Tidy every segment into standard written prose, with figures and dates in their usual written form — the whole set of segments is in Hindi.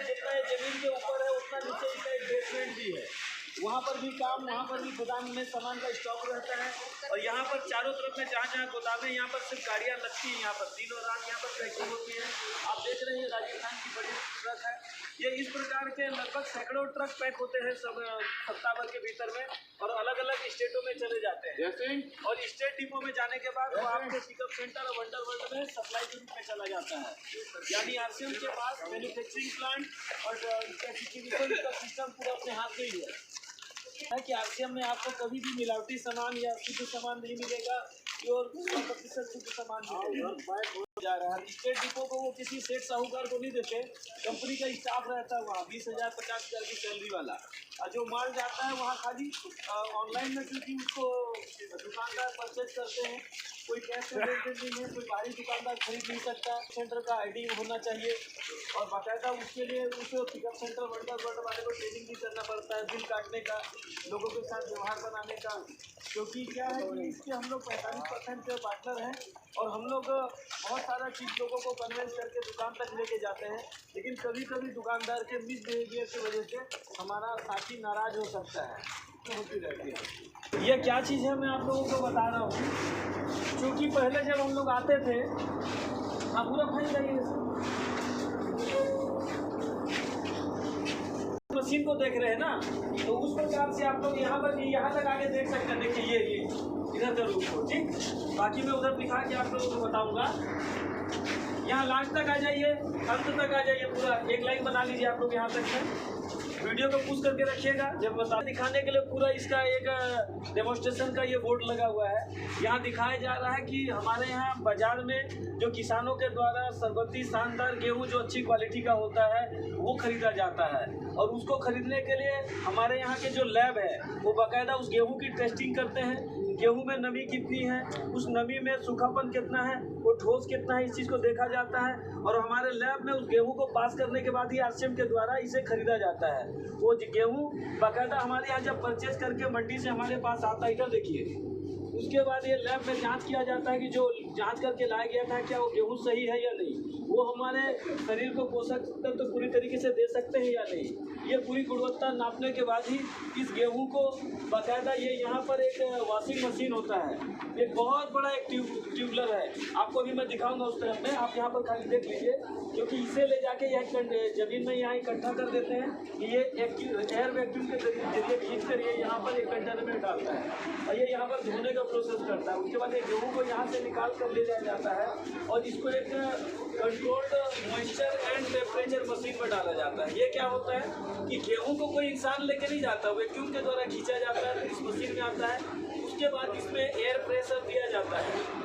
जितना जमीन के ऊपर है उतना नीचे इसका एक बेसमेंट भी है, वहाँ पर भी काम, वहाँ पर भी गोदाम में सामान का स्टॉक रहता है। और यहाँ पर चारों तरफ में जहाँ जहाँ गोदाम है यहाँ पर सिर्फ गाड़ियाँ लगती हैं, यहाँ पर दिन और रात यहाँ पर पैकिंग होती है। आप देख रहे हैं राजस्थान की बड़ी ट्रक है, ये इस प्रकार के लगभग सैकड़ों ट्रक पैक होते हैं सब सप्ताह भर के भीतर में और अलग अलग स्टेटों में चले जाते हैं। और स्टेट डिपो में जाने के बाद वो आपके पिकअप सेंटर और वंडर वर्ल्ड में सप्लाई के रूप में चला जाता है। यानी आरसीएम के पास मैन्युफैक्चरिंग प्लांट और डिस्ट्रीब्यूशन का सिस्टम पूरा अपने हाथ में ही है कि आरसीएम में आपको कभी भी मिलावटी सामान या शुद्ध सामान नहीं मिलेगा, प्योर 100% शुद्ध सामान मिलेगा। जा रहा है स्टेट डिपो को वो किसी सेठ साहूकार को नहीं देते, कंपनी का स्टाफ रहता है वहाँ 20,000 50,000 की सैलरी वाला, और जो माल जाता है वहाँ खाली ऑनलाइन में क्योंकि उसको दुकानदार परचेज करते हैं, कोई कैश में लेन देन नहीं है, कोई बाहरी दुकानदार खरीद नहीं सकता। सेंटर का आईडी होना चाहिए और बाकायदा उसके लिए उस पिकअप सेंटर वंडर वर्ल्ड वाले को ट्रेनिंग भी करना पड़ता है, बिल काटने का, लोगों के साथ व्यवहार बनाने का। क्योंकि क्या है कि इसके हम लोग 45% के पार्टनर हैं और हम लोग बहुत सारा चीज़ लोगों को कन्वेंस करके दुकान तक लेके जाते हैं, लेकिन कभी कभी दुकानदार के मिसबिहेवियर की वजह से हमारा साथी नाराज़ हो सकता है, तो होती रहती है। ये क्या चीज़ है मैं आप लोगों को बता रहा हूँ, क्योंकि पहले जब हम लोग आते थे, हाँ पूरा भाई जाइए, मशीन को देख रहे हैं ना, तो उस प्रकार से आप लोग यहाँ पर यहाँ तक आगे देख सकते हैं। देखिए ये इधर जरूर हो, ठीक, बाकी मैं उधर दिखा के आप लोगों को बताऊंगा। यहाँ लास्ट तक आ जाइए, अंत तक आ जाइए, पूरा एक लाइन बना लीजिए आप लोग यहाँ तक में। वीडियो को पुश करके रखिएगा, जब बता दिखाने के लिए पूरा इसका एक डेमोन्स्ट्रेशन का ये बोर्ड लगा हुआ है। यहाँ दिखाया जा रहा है कि हमारे यहाँ बाजार में जो किसानों के द्वारा सरबती शानदार गेहूँ जो अच्छी क्वालिटी का होता है वो खरीदा जाता है, और उसको खरीदने के लिए हमारे यहाँ के जो लैब है वो बाकायदा उस गेहूँ की टेस्टिंग करते हैं। गेहूं में नमी कितनी है, उस नमी में सूखापन कितना है, वो ठोस कितना है, इस चीज़ को देखा जाता है। और हमारे लैब में उस गेहूं को पास करने के बाद ही आरसीएम के द्वारा इसे खरीदा जाता है। वो गेहूं बाकायदा हमारे यहाँ जब परचेज करके मंडी से हमारे पास आता है, इधर देखिए, उसके बाद ये लैब में जांच किया जाता है कि जो जांच करके लाया गया था क्या वो गेहूँ सही है या नहीं, वो हमारे शरीर को पोषक तत्व पूरी तरीके से दे सकते हैं या नहीं। ये पूरी गुणवत्ता नापने के बाद ही इस गेहूं को बाकायदा ये यहाँ पर एक वॉशिंग मशीन होता है, एक बहुत बड़ा एक ट्यूबलर है, आपको अभी मैं दिखाऊंगा उस तरफ में, आप यहाँ पर खाली देख लीजिए। क्योंकि इसे ले जाके यह ज़मीन में यहाँ इकट्ठा कर देते हैं, ये एयर वैक्यूम के जरिए खींच कर ये यहाँ पर एक कंटेनर में डालता है और ये यहाँ पर धोने का प्रोसेस करता है। उसके बाद ये गेहूँ को यहाँ से निकाल कर ले जाया जाता है और इसको एक controlled moisture and temperature machine में डाला जाता है। ये क्या होता है कि गेहूं को कोई इंसान लेके नहीं जाता, वैक्यूम के द्वारा खींचा जाता है, इस मशीन में आता है। उसके बाद इसमें एयर प्रेशर दिया जाता है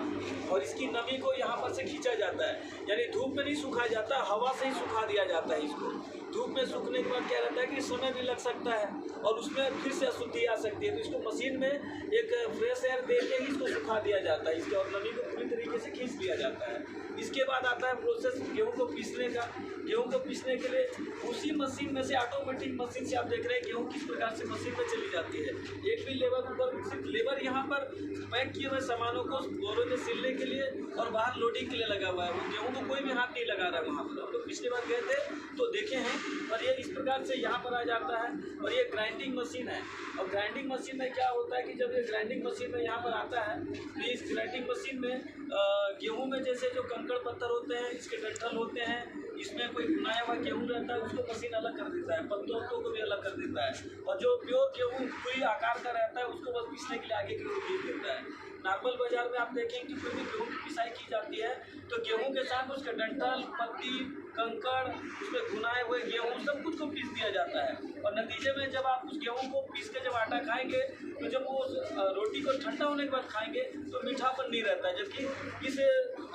और इसकी नमी को यहाँ पर से खींचा जाता है, यानी धूप में नहीं सुखाया जाता, हवा से ही सुखा दिया जाता है। इसको धूप में सूखने के बाद क्या रहता है कि समय भी लग सकता है और उसमें फिर से अशुद्धि आ सकती है, तो इसको मशीन में एक फ्रेश एयर दे के ही इसको सुखा दिया जाता है, इसके और नमी को पूरी तरीके से खींच लिया जाता है। इसके बाद आता है प्रोसेस गेहूं को पीसने का। गेहूं को पीसने के लिए उसी मशीन में से, ऑटोमेटिक मशीन से आप देख रहे हैं गेहूं किस प्रकार से मशीन में चली जाती है। एक भी लेबर ऊपर, सिर्फ लेबर यहाँ पर पैक किए हुए सामानों को बोरों में सिलने के लिए और बाहर लोडिंग के लिए लगा हुआ है। वो गेहूं को कोई भी हाथ नहीं लगा रहा है वहाँ पर। हम लोग पिछली बार गए थे तो देखे हैं। और ये इस प्रकार से यहाँ पर आ जाता है और ये ग्राइंडिंग मशीन है। और ग्राइंडिंग मशीन में क्या होता है कि जब ये ग्राइंडिंग मशीन में यहाँ पर आता है तो इस ग्राइंडिंग मशीन में गेहूं में जैसे जो कंकड़ पत्थर होते हैं, इसके डंठल होते हैं, इसमें कोई भुनाया हुआ गेहूं रहता है, उसको मशीन अलग कर देता है, पत्तों को भी अलग कर देता है। और जो प्योर गेहूं पूरी आकार का रहता है उसको बस पीसने के लिए आगे की ओर भेज देता है। नॉर्मल बाजार में आप देखेंगे कि कोई भी गेहूँ की पिसाई की जाती है तो गेहूं के साथ उसके डंठल, पत्ती, कंकड़, उसमें भुनाए हुए गेहूं सब कुछ को पीस दिया जाता है। और नतीजे में जब आप उस गेहूं को पीस के जब आटा खाएंगे तो जब वो रोटी को ठंडा होने के बाद खाएंगे तो मीठापन नहीं रहता है, जबकि इस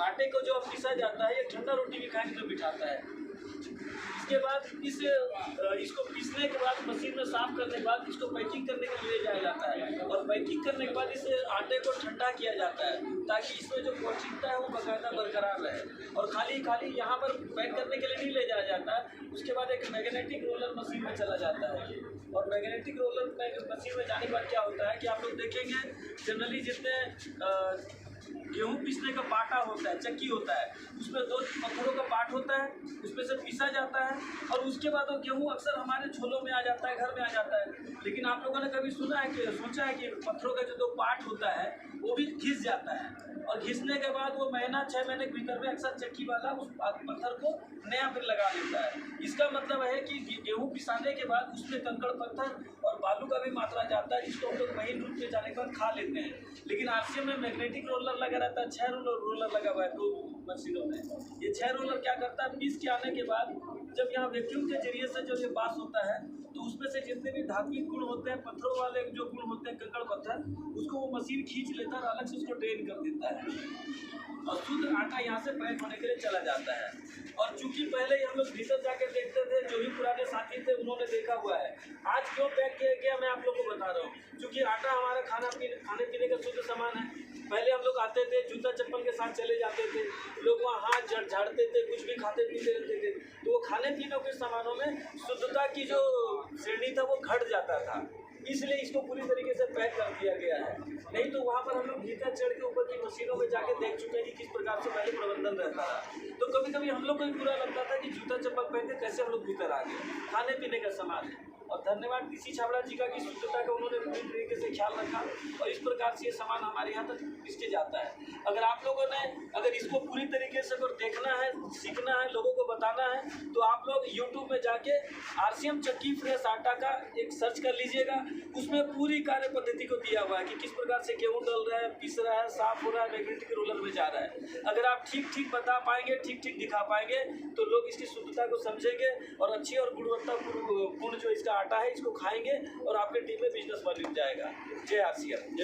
आटे को जो पीसा जाता है ये ठंडा रोटी भी खाएंगे तो मीठाता है। इसके बाद इसको पीसने के बाद मशीन में साफ करने के बाद इसको पैकिंग करने के लिए ले जाया जाता है और पैकिंग करने के बाद इस आटे को ठंडा किया जाता है ताकि इसमें जो पौष्टिकता है वो बाकायदा बरकरार रहे। और खाली यहाँ पर पैक करने के लिए नहीं ले जाया जाता है, उसके बाद एक मैग्नेटिक रोलर मशीन में चला जाता है ये। और मैग्नेटिक रोलर मशीन में जाने के बाद क्या होता है कि आप लोग देखेंगे जनरली जितने गेहूं पीसने का पाटा होता है, चक्की होता है, उसमें 2 पत्थरों का पाट होता है, उसमें से पीसा जाता है और उसके बाद वो गेहूं अक्सर हमारे छोलों में आ जाता है, घर में आ जाता है। लेकिन आप लोगों ने कभी सुना है कि सोचा है कि पत्थरों का जो 2 पाट होता है वो भी घिस जाता है और घिसने के बाद वो महीना 6 महीने के भीतर में अक्सर चक्की वाला उस पत्थर को नया फिर लगा लेता है। इसका मतलब है कि गेहूं पिसाने के बाद उसमें कंकड़ पत्थर और बालू का भी मात्रा जाता है, जिसको हम लोग महीन रूप में जाने के बाद खा लेते हैं। लेकिन आरसीएम में मैग्नेटिक रोलर लगा रहता है, 6 रोलर लगा हुआ है 2 मशीनों में। ये 6 रोलर क्या करता है, पीस के आने के बाद जब यहाँ वैक्यूम के जरिए से जब ये पास होता है तो उसमें से जितने भी धात्विक गुण होते हैं, पत्थरों वाले जो गुण होते हैं, कंकड़ पत्थर, उसको वो मशीन खींच लेता है और अलग से उसको ड्रेन कर देता है और शुद्ध आटा यहाँ से पैक होने के लिए चला जाता है। और चूंकि पहले ही हम लोग भीतर जाके देखते थे, जो भी पुराने साथी थे उन्होंने देखा हुआ है। आज क्यों पैक किया गया मैं आप लोग को बता रहा हूँ, क्योंकि आटा हमारा खाने पीने का शुद्ध सामान है। पहले हम लोग आते थे, जूता चप्पल के साथ चले जाते थे, लोग वहाँ हाथ झाड़ते थे, कुछ भी खाते पीते रहते थे, तो वो खाने पीने के सामानों में शुद्धता की जो श्रेणी था वो घट जाता था। इसलिए इसको पूरी तरीके से पैक कर दिया गया है। नहीं तो वहाँ पर हम लोग भीतर चढ़ के ऊपर की मशीनों में जाके देख चुके हैं कि किस प्रकार से पहले प्रबंधन रहता था। तो कभी कभी हम लोग को भी बुरा लगता था कि जूता चप्पल पहन के कैसे हम लोग भीतर आ गए। खाने पीने का सामान है और धन्यवाद टीसी छाबड़ा जी का कि शुद्धता का उन्होंने पूरी तरीके से ख्याल रखा और इस प्रकार से ये सामान हमारे यहाँ तक पिसके जाता है। अगर आप लोगों ने अगर इसको पूरी तरीके से अगर देखना है, सीखना है, लोगों को बताना है, तो आप लोग यूट्यूब में जाके आरसीएम चक्की फ्रेश आटा का एक सर्च कर लीजिएगा। उसमें पूरी कार्य पद्धति को दिया हुआ है कि किस प्रकार से गेहूँ डल रहा है, पिस रहा है, साफ हो रहा है, मैग्नेटिक रोलर में जा रहा है। अगर आप ठीक बता पाएंगे, ठीक दिखा पाएंगे, तो लोग इसकी शुद्धता को समझेंगे और अच्छी और गुणवत्तापूर्ण जो इसका आटा है इसको खाएंगे और आपके टीम में बिजनेस बन जाएगा। जय आरसीएम।